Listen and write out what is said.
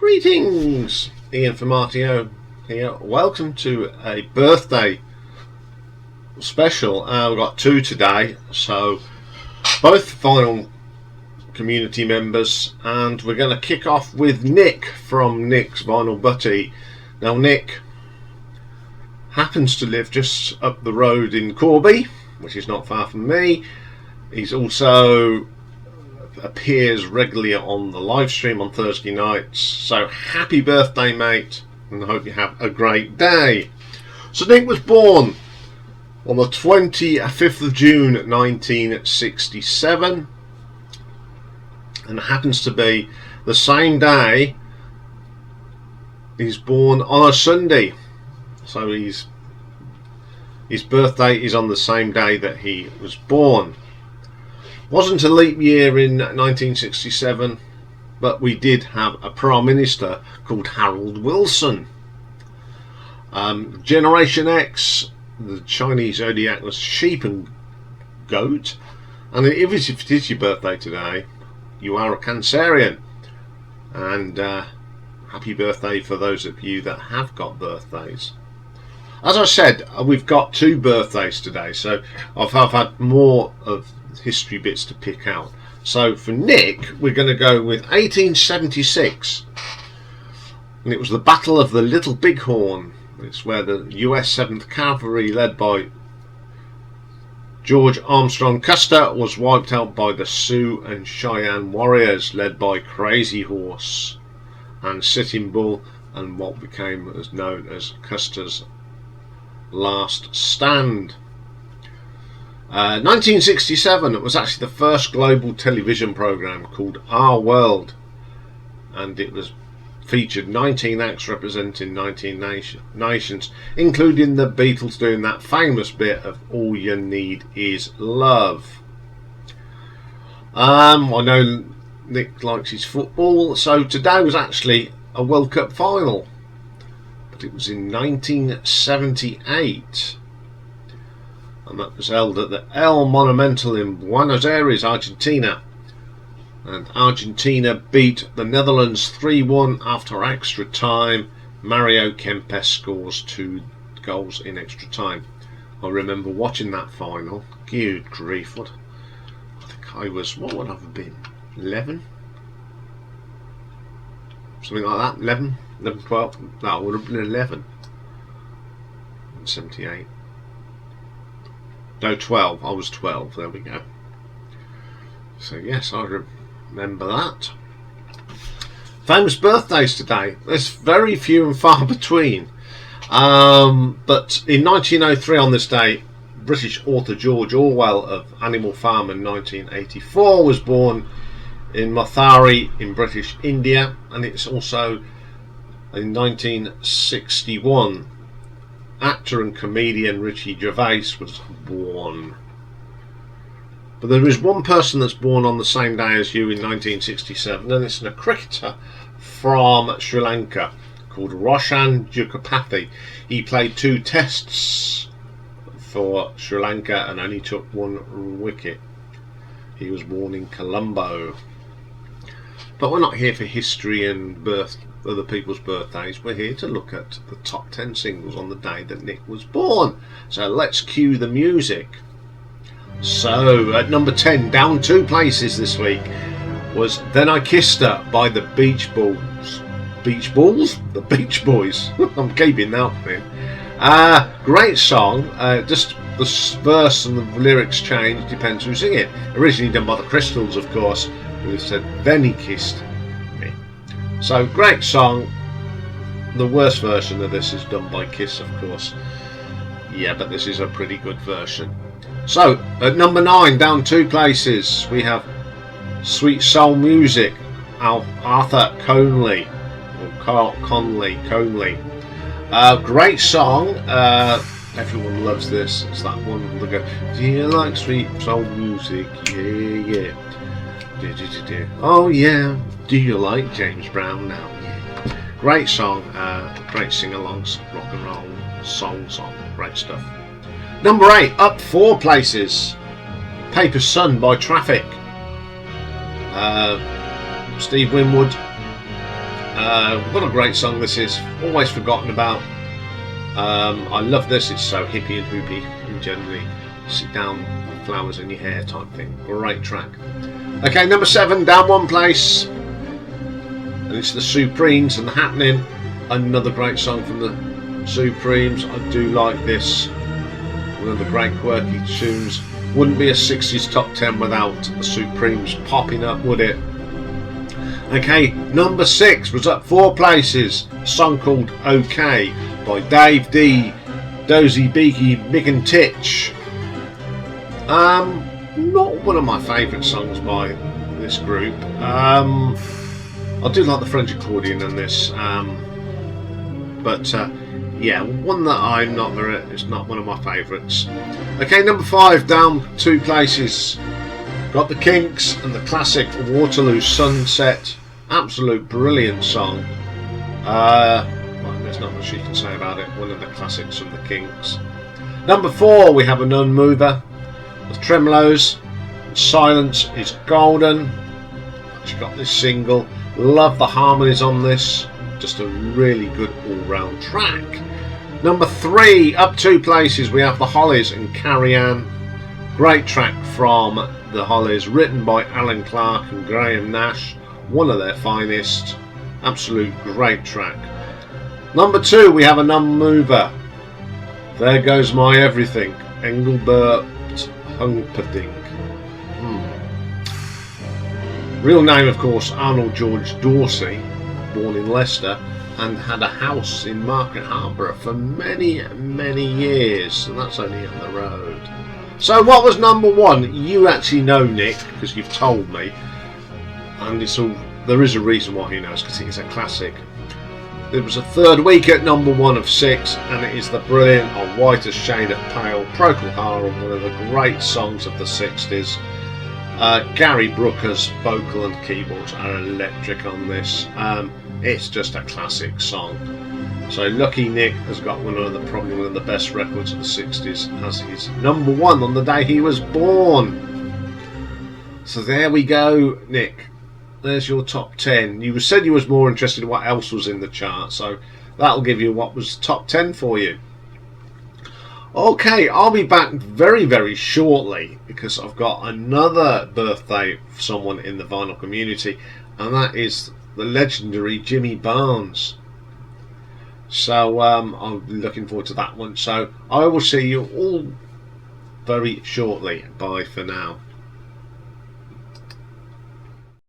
Greetings, Ian from RTO here. Welcome to a birthday special. We've got two today, so both final community members, and we're going to kick off with Nick from Nick's Vinyl Butty. Now Nick happens to live just up the road in Corby, which is not far from me. He's also appears regularly on the live stream on Thursday nights. So happy birthday, mate, and I hope you have a great day. So Nick was born on the 25th of June 1967, and happens to be the same day he's born on a Sunday. So his birthday is on the same day that he was born. Wasn't a leap year in 1967, but we did have a Prime Minister called Harold Wilson. Generation X, the Chinese zodiac was sheep and goat, and if it is your birthday today, you are a Cancerian. And happy birthday for those of you that have got birthdays. As I said, we've got two birthdays today, so I've had more of history bits to pick out. So for Nick, we're going to go with 1876, and it was the Battle of the Little Bighorn. It's where the US 7th Cavalry, led by George Armstrong Custer, was wiped out by the Sioux and Cheyenne warriors, led by Crazy Horse and Sitting Bull, and what became as known as Custer's Last Stand. 1967, it was actually the first global television program called Our World, and it was featured 19 acts representing 19 nations, including the Beatles doing that famous bit of All You Need Is Love. I know Nick likes his football, so today was actually a World Cup final, but it was in 1978. And that was held at the El Monumental in Buenos Aires, Argentina. And Argentina beat the Netherlands 3-1 after extra time. Mario Kempes scores 2 goals in extra time. I remember watching that final. Good grief, I think I was, what would I have been? 11? Something like that, 11, 12? No, it would have been 11. In 78. No, 12. I was 12. There we go. So yes, I remember that. Famous birthdays today. There's very few and far between. But in 1903 on this day, British author George Orwell of Animal Farm in 1984 was born in Mathari in British India, and it's also in 1961 actor and comedian Ricky Gervais was born. But there is one person that's born on the same day as you in 1967, and it's a cricketer from Sri Lanka called Roshan Jukapathi. He played 2 tests for Sri Lanka and only took 1 wicket. He was born in Colombo. But we're not here for history and other people's birthdays. We're here to look at the top 10 singles on the day that Nick was born. So let's cue the music. So at number 10, down 2 places this week, was Then I Kissed Her by the Beach Boys. Beach Balls? The Beach Boys. I'm keeping that in. Great song. Just the verse and the lyrics change, depends who's singing it. Originally done by the Crystals, of course, who said Then He Kissed Me. So great song. The worst version of this is done by Kiss, of course. Yeah, but this is a pretty good version. So at number 9, down 2 places, we have Sweet Soul Music, Arthur Conley, or Conley. Great song. Everyone loves this. It's that one. They go, do you like sweet soul music? Yeah. Oh yeah. Do you like James Brown now? Yeah. Great song. Great sing-alongs, rock and roll, soul song. Great stuff. Number 8, up 4 places. Paper Sun by Traffic. Steve Winwood What a great song this is. Always forgotten about. I love this. It's so hippie and hoopy, and generally sit down, flowers in your hair type thing. Great track. Okay, number 7, down one place, and it's the Supremes and The Happening. Another great song from the Supremes. I do like this. One of the great quirky tunes. Wouldn't be a 60s top 10 without the Supremes popping up, would it? Okay, number 6 was up 4 places. A song called OK by Dave D, Dozy Beaky, Mick and Titch. Not one of my favourite songs by this group. I do like the French accordion in this, but yeah, one that I'm not very. It's not one of my favourites. Okay, number 5, down 2 places. Got the Kinks and the classic Waterloo Sunset. Absolute brilliant song. Well, there's not much you can say about it. One of the classics of the Kinks. Number 4, we have an unmover. The Tremolos. Silence is Golden. She got this single. Love the harmonies on this. Just a really good all-round track. Number 3, up 2 places, we have the Hollies and Carrie Ann. Great track from the Hollies, written by Alan Clark and Graham Nash. One of their finest. Absolute great track. Number 2, we have an unmover. There Goes My Everything, Engelbert Humperdinck. Real name, of course, Arnold George Dorsey, born in Leicester, and had a house in Market Harborough for many, many years, and that's only up the road. So what was number 1? You actually know, Nick, because you've told me, and it's all, there is a reason why he knows, because it is a classic. It was a 3rd week at number 1 of 6, and it is the brilliant On Whitest Shade of Pale, Procol Harum, one of the great songs of the 60s. Gary Brooker's vocal and keyboards are electric on this. It's just a classic song. So Lucky Nick has got probably one of the best records of the 60s as his number 1 on the day he was born. So there we go, Nick. There's your top 10. You said you was more interested in what else was in the chart, so that'll give you what was top 10 for you. Okay, I'll be back very, very shortly because I've got another birthday of someone in the vinyl community, and that is the legendary Jimmy Barnes. So I'm looking forward to that one. So I will see you all very shortly. Bye for now.